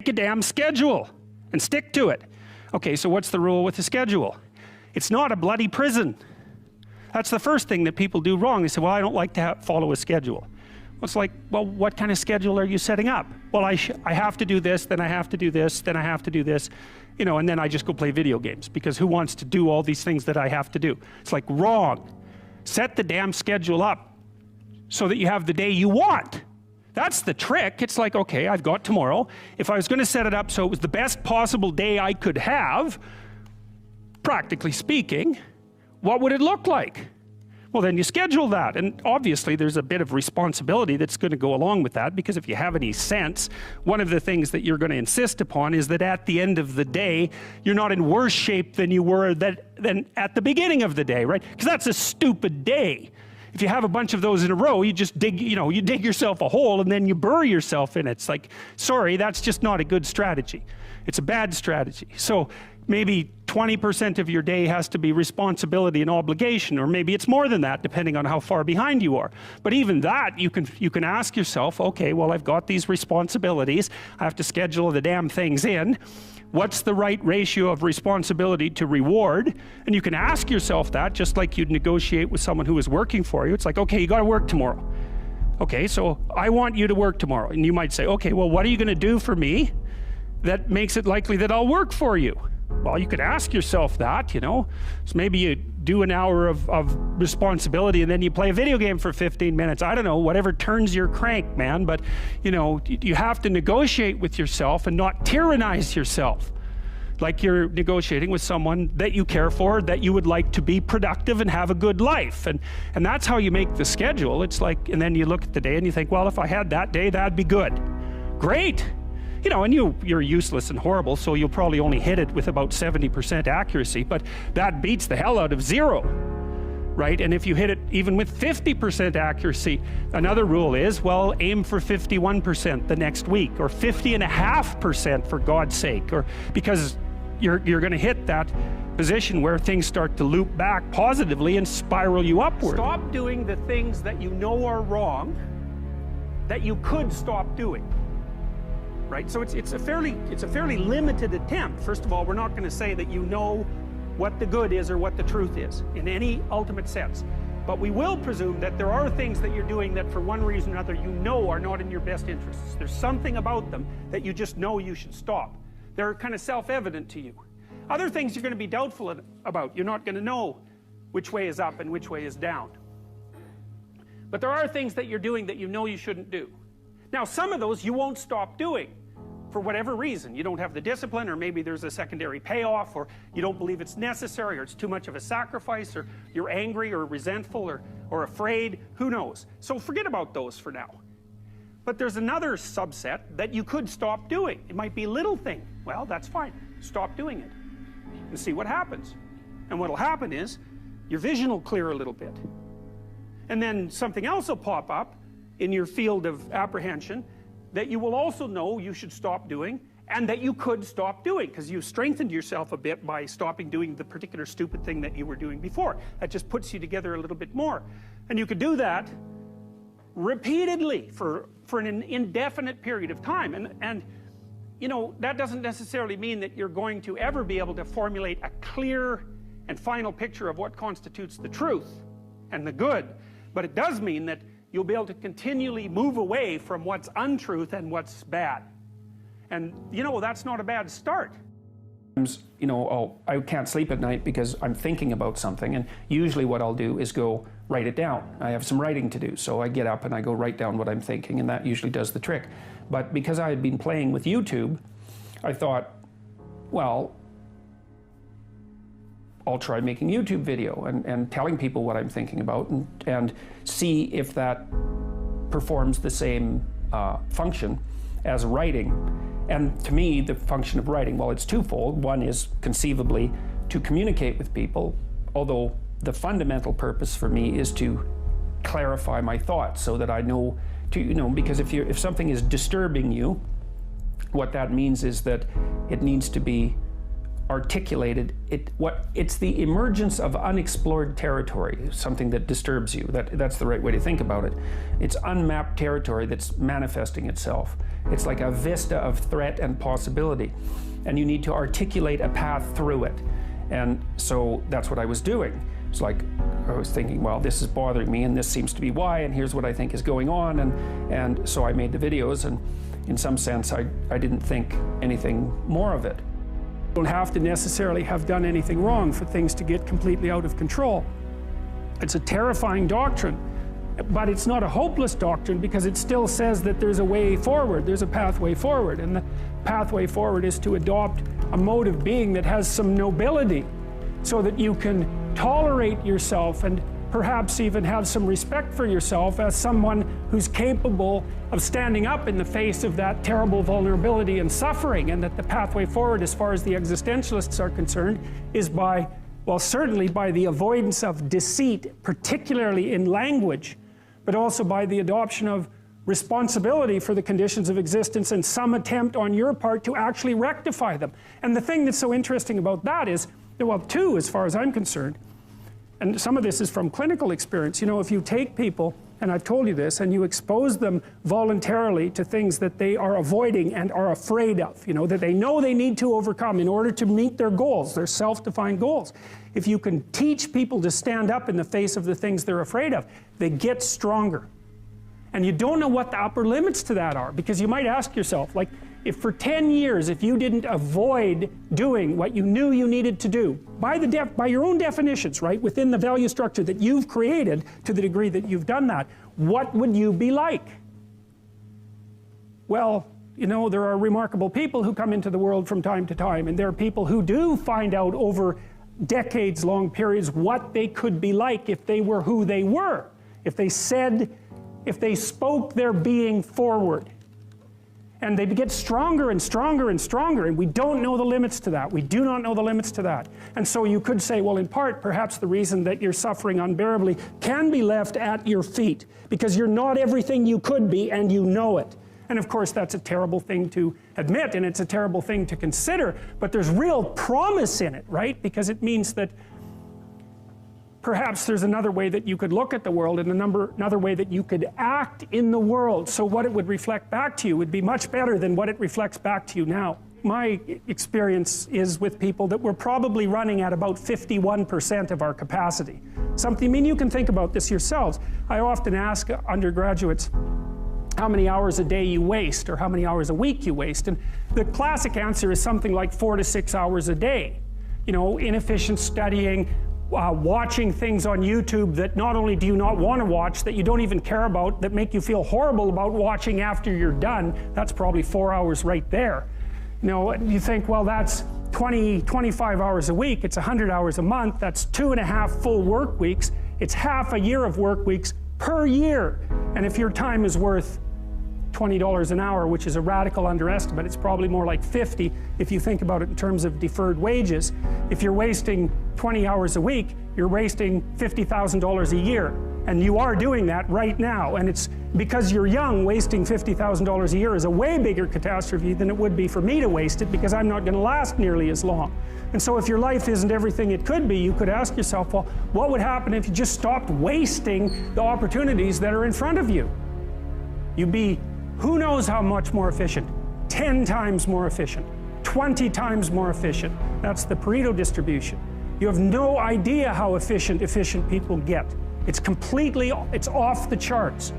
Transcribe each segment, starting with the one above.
make a damn schedule and stick to it. Okay, so what's the rule with the schedule? It's not a bloody prison. That's the first thing that people do wrong. They say, well, I don't like to follow a schedule. Well, it's like, well, what kind of schedule are you setting up? Well, I have to do this, then I have to do this, then I have to do this, you know, and then I just go play video games, because who wants to do all these things that I have to do? It's like, wrong. Set the damn schedule up so that you have the day you want. That's the trick. It's like, okay, I've got tomorrow. If I was going to set it up so it was the best possible day I could have, practically speaking, what would it look like? Well, then you schedule that, and obviously there's a bit of responsibility that's going to go along with that, because if you have any sense, one of the things that you're going to insist upon is that at the end of the day you're not in worse shape than you were than at the beginning of the day, right? Because that's a stupid day. If you have a bunch of those in a row, you just dig, you know, you dig yourself a hole and then you bury yourself in it. It's like, sorry, that's just not a good strategy. It's a bad strategy. So maybe 20% of your day has to be responsibility and obligation, or maybe it's more than that depending on how far behind you are. But even that, you can ask yourself, okay, well, I've got these responsibilities, I have to schedule the damn things in. What's the right ratio of responsibility to reward? And you can ask yourself that just like you'd negotiate with someone who is working for you. It's like, okay, you got to work tomorrow. Okay, so I want you to work tomorrow. And you might say, okay, well, what are you going to do for me that makes it likely that I'll work for you? Well, you could ask yourself that, you know. So maybe you do an hour of responsibility and then you play a video game for 15 minutes. I don't know, whatever turns your crank, man. But, you know, you have to negotiate with yourself and not tyrannize yourself. Like you're negotiating with someone that you care for, that you would like to be productive and have a good life. And that's how you make the schedule. It's like, and then you look at the day and you think, well, if I had that day, that'd be good. Great. You know, and you're useless and horrible, so you'll probably only hit it with about 70% accuracy, but that beats the hell out of 0, right? And if you hit it even with 50% accuracy, another rule is, well, aim for 51% the next week, or 50.5% for God's sake, or because you're going to hit that position where things start to loop back positively and spiral you upward. Stop doing the things that you know are wrong that you could stop doing. Right? So it's a fairly limited attempt. First of all, we're not going to say that you know what the good is or what the truth is in any ultimate sense. But we will presume that there are things that you're doing that for one reason or another you know are not in your best interests. There's something about them that you just know you should stop. They're kind of self-evident to you. Other things you're going to be doubtful about. You're not going to know which way is up and which way is down. But there are things that you're doing that you know you shouldn't do. Now, some of those you won't stop doing for whatever reason. You don't have the discipline, or maybe there's a secondary payoff, or you don't believe it's necessary, or it's too much of a sacrifice, or you're angry or resentful or afraid. Who knows? So forget about those for now. But there's another subset that you could stop doing. It might be a little thing. Well, that's fine. Stop doing it and see what happens. And what'll happen is your vision will clear a little bit. And then something else will pop up in your field of apprehension that you will also know you should stop doing, and that you could stop doing, because you strengthened yourself a bit by stopping doing the particular stupid thing that you were doing before. That just puts you together a little bit more. And you could do that repeatedly for an indefinite period of time. And you know, that doesn't necessarily mean that you're going to ever be able to formulate a clear and final picture of what constitutes the truth and the good. But it does mean that you'll be able to continually move away from what's untruth and what's bad. And, you know, that's not a bad start. You know, I can't sleep at night because I'm thinking about something, and usually what I'll do is go write it down. I have some writing to do, so I get up and I go write down what I'm thinking, and that usually does the trick. But because I had been playing with YouTube, I thought, well, I'll try making a YouTube video and telling people what I'm thinking about, and see if that performs the same function as writing. And to me, the function of writing, well, it's twofold. One is conceivably to communicate with people, although the fundamental purpose for me is to clarify my thoughts so that I know to, you know, because if something is disturbing you, what that means is that it needs to be articulated. It's the emergence of unexplored territory, something that disturbs you. That's the right way to think about it. It's unmapped territory that's manifesting itself. It's like a vista of threat and possibility. And you need to articulate a path through it. And so that's what I was doing. It's like I was thinking, well, this is bothering me and this seems to be why, and here's what I think is going on. And so I made the videos, and in some sense, I didn't think anything more of it. You don't have to necessarily have done anything wrong for things to get completely out of control. It's a terrifying doctrine, but it's not a hopeless doctrine because it still says that there's a way forward, there's a pathway forward, and the pathway forward is to adopt a mode of being that has some nobility so that you can tolerate yourself and perhaps even have some respect for yourself as someone who's capable of standing up in the face of that terrible vulnerability and suffering, and that the pathway forward, as far as the existentialists are concerned, is by, well, certainly by the avoidance of deceit, particularly in language, but also by the adoption of responsibility for the conditions of existence and some attempt on your part to actually rectify them. And the thing that's so interesting about that is, well, two, as far as I'm concerned, and some of this is from clinical experience. You know, if you take people, and I've told you this, and you expose them voluntarily to things that they are avoiding and are afraid of, you know, that they know they need to overcome in order to meet their goals, their self-defined goals. If you can teach people to stand up in the face of the things they're afraid of, they get stronger. And you don't know what the upper limits to that are, because you might ask yourself, like, if for 10 years, if you didn't avoid doing what you knew you needed to do, by your own definitions, right, within the value structure that you've created to the degree that you've done that, what would you be like? Well, you know, there are remarkable people who come into the world from time to time, and there are people who do find out over decades-long periods what they could be like if they were who they were, if they spoke their being forward. And they get stronger and stronger and stronger, and we don't know the limits to that. We do not know the limits to that. And so you could say, well, in part, perhaps the reason that you're suffering unbearably can be left at your feet, because you're not everything you could be, and you know it. And of course, that's a terrible thing to admit, and it's a terrible thing to consider, but there's real promise in it, right? Because it means that perhaps there's another way that you could look at the world, and another way that you could act in the world, so what it would reflect back to you would be much better than what it reflects back to you now. My experience is with people that we're probably running at about 51% of our capacity. I mean, you can think about this yourselves. I often ask undergraduates how many hours a day you waste, or how many hours a week you waste, and the classic answer is something like 4 to 6 hours a day. You know, inefficient studying, watching things on YouTube that not only do you not want to watch, that you don't even care about, that make you feel horrible about watching after you're done. That's probably 4 hours right there. You know, you think, well, that's 25 hours a week, it's 100 hours a month, that's 2.5 full work weeks, it's half a year of work weeks per year. And if your time is worth $20 an hour, which is a radical underestimate, it's probably more like 50 if you think about it in terms of deferred wages. If you're wasting 20 hours a week, you're wasting $50,000 a year. And you are doing that right now. And it's because you're young, wasting $50,000 a year is a way bigger catastrophe than it would be for me to waste it, because I'm not going to last nearly as long. And so if your life isn't everything it could be, you could ask yourself, well, what would happen if you just stopped wasting the opportunities that are in front of you? You'd be who knows how much more efficient, 10 times more efficient, 20 times more efficient. That's the Pareto distribution. You have no idea how efficient people get. It's off the charts.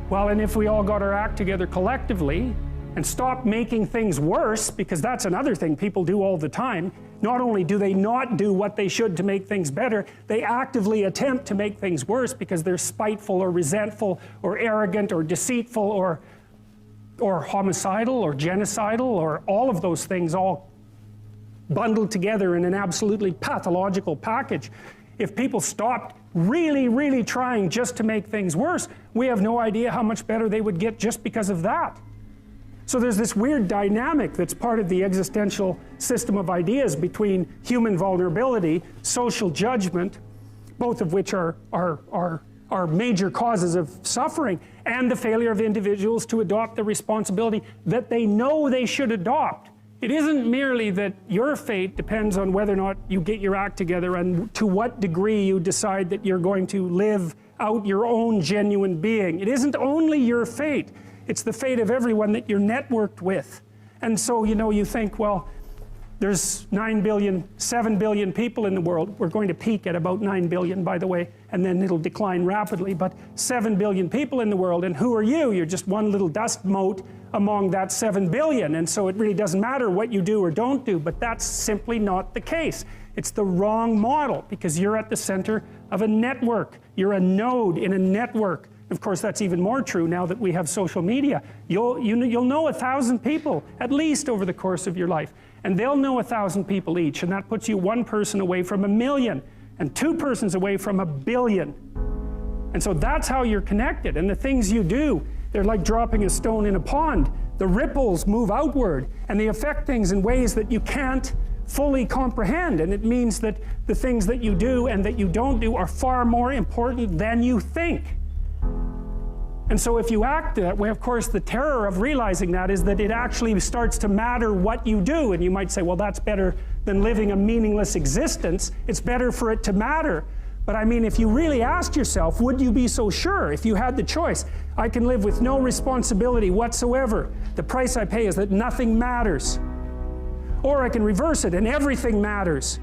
Well, and if we all got our act together collectively and stopped making things worse, because that's another thing people do all the time, not only do they not do what they should to make things better, they actively attempt to make things worse because they're spiteful or resentful or arrogant or deceitful or homicidal or genocidal, or all of those things all bundled together in an absolutely pathological package. If people stopped really, really trying just to make things worse, we have no idea how much better they would get just because of that. So there's this weird dynamic that's part of the existential system of ideas between human vulnerability, social judgment, both of which are major causes of suffering, and the failure of individuals to adopt the responsibility that they know they should adopt. It isn't merely that your fate depends on whether or not you get your act together and to what degree you decide that you're going to live out your own genuine being. It isn't only your fate. It's the fate of everyone that you're networked with. And so, you know, you think, well, there's 9 billion, 7 billion people in the world. We're going to peak at about 9 billion, by the way, and then it'll decline rapidly, but 7 billion people in the world, and who are you? You're just one little dust mote among that 7 billion, and so it really doesn't matter what you do or don't do, but that's simply not the case. It's the wrong model, because you're at the center of a network. You're a node in a network. Of course, that's even more true now that we have social media. You'll know 1,000 people, at least over the course of your life. And they'll know 1,000 people each, and that puts you one person away from 1 million, and 2 persons away from 1 billion. And so that's how you're connected. And the things you do, they're like dropping a stone in a pond. The ripples move outward, and they affect things in ways that you can't fully comprehend. And it means that the things that you do and that you don't do are far more important than you think. And so if you act that way, of course, the terror of realizing that is that it actually starts to matter what you do. And you might say, well, that's better than living a meaningless existence. It's better for it to matter. But I mean, if you really asked yourself, would you be so sure if you had the choice? I can live with no responsibility whatsoever. The price I pay is that nothing matters. Or I can reverse it and everything matters.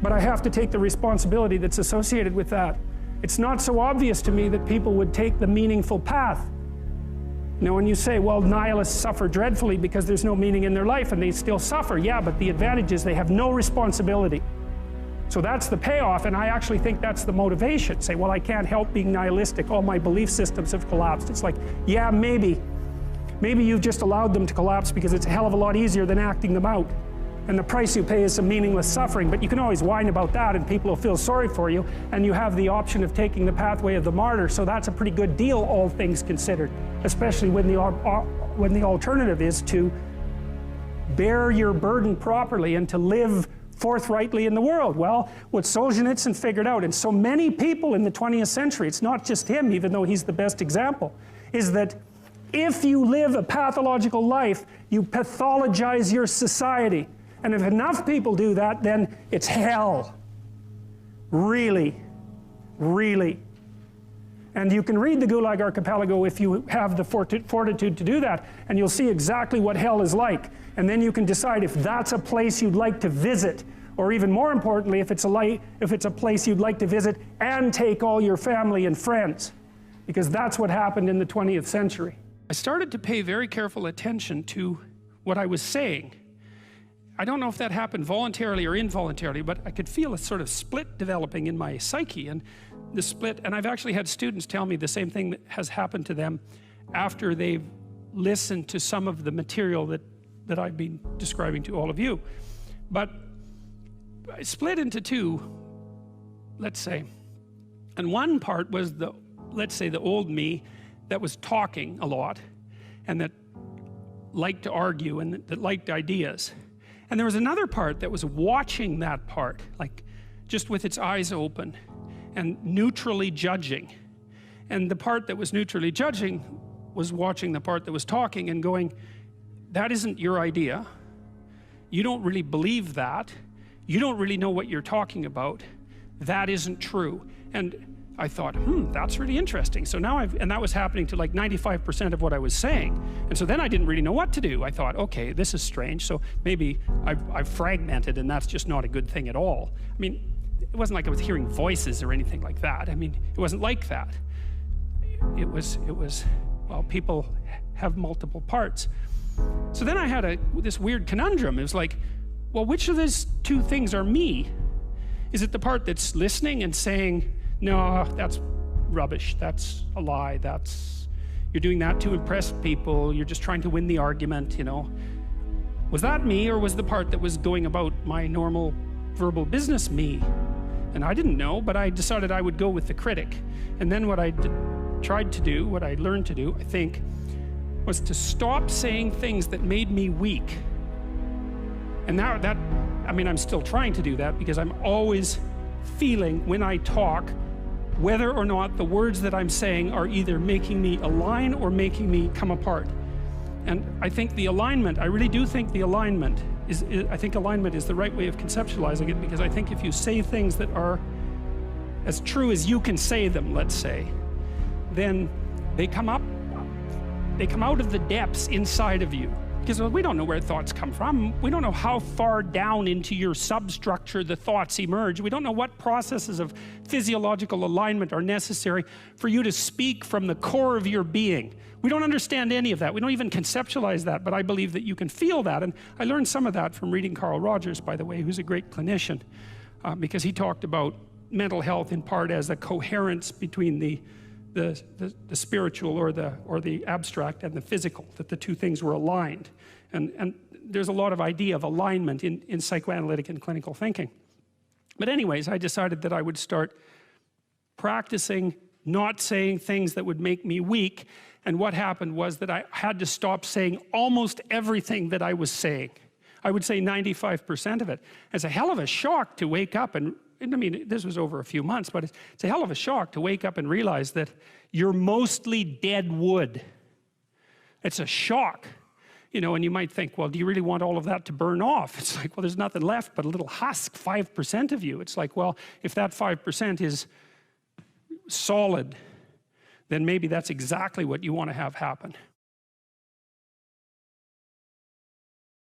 But I have to take the responsibility that's associated with that. It's not so obvious to me that people would take the meaningful path. You know, when you say, well, nihilists suffer dreadfully because there's no meaning in their life, and they still suffer. Yeah, but the advantage is they have no responsibility. So that's the payoff, and I actually think that's the motivation. Say, well, I can't help being nihilistic. All my belief systems have collapsed. It's like, yeah, maybe. Maybe you've just allowed them to collapse because it's a hell of a lot easier than acting them out. And the price you pay is some meaningless suffering, but you can always whine about that and people will feel sorry for you, and you have the option of taking the pathway of the martyr, so that's a pretty good deal, all things considered, especially when the alternative is to bear your burden properly and to live forthrightly in the world. Well, what Solzhenitsyn figured out, and so many people in the 20th century, it's not just him, even though he's the best example, is that if you live a pathological life, you pathologize your society. And if enough people do that, then it's hell. Really, really. And you can read the Gulag Archipelago if you have the fortitude to do that, and you'll see exactly what hell is like. And then you can decide if that's a place you'd like to visit, or even more importantly, if it's a place you'd like to visit and take all your family and friends. Because that's what happened in the 20th century. I started to pay very careful attention to what I was saying. I don't know if that happened voluntarily or involuntarily, but I could feel a sort of split developing in my psyche, and the split, and I've actually had students tell me the same thing that has happened to them after they've listened to some of the material that I've been describing to all of you. But I split into two, let's say, and one part was let's say the old me that was talking a lot and that liked to argue and that liked ideas. And there was another part that was watching that part, like just with its eyes open and neutrally judging. And the part that was neutrally judging was watching the part that was talking and going, that isn't your idea. You don't really believe that. You don't really know what you're talking about. That isn't true. And I thought, that's really interesting. So now and that was happening to like 95% of what I was saying. And so then I didn't really know what to do. I thought, okay, this is strange. So maybe I've fragmented, and that's just not a good thing at all. I mean, it wasn't like I was hearing voices or anything like that. I mean, it wasn't like that. It was, well, people have multiple parts. So then I had this weird conundrum. It was like, well, which of these two things are me? Is it the part that's listening and saying, no, that's rubbish, that's a lie, you're doing that to impress people, you're just trying to win the argument, you know? Was that me, or was the part that was going about my normal verbal business me? And I didn't know, but I decided I would go with the critic. And then what I tried to do, what I learned to do, I think, was to stop saying things that made me weak. And now I mean, I'm still trying to do that, because I'm always feeling when I talk whether or not the words that I'm saying are either making me align or making me come apart. And I think the alignment, I really do think the alignment I think alignment is the right way of conceptualizing it, because I think if you say things that are as true as you can say them, let's say, then they come up They come out of the depths inside of you. Because we don't know where thoughts come from. We don't know how far down into your substructure the thoughts emerge. We don't know what processes of physiological alignment are necessary for you to speak from the core of your being. We don't understand any of that. We don't even conceptualize that, but I believe that you can feel that. And I learned some of that from reading Carl Rogers, by the way, who's a great clinician, because he talked about mental health in part as a coherence between the spiritual or the abstract and the physical, that the two things were aligned. And there's a lot of idea of alignment in psychoanalytic and clinical thinking. But anyways, I decided that I would start practicing not saying things that would make me weak. And what happened was that I had to stop saying almost everything that I was saying. I would say 95% of it. It's a hell of a shock to wake up and I mean, this was over a few months, but it's a hell of a shock to wake up and realize that you're mostly dead wood. It's a shock, you know, and you might think, well, do you really want all of that to burn off? It's like, well, there's nothing left but a little husk, 5% of you. It's like, well, if that 5% is solid, then maybe that's exactly what you want to have happen.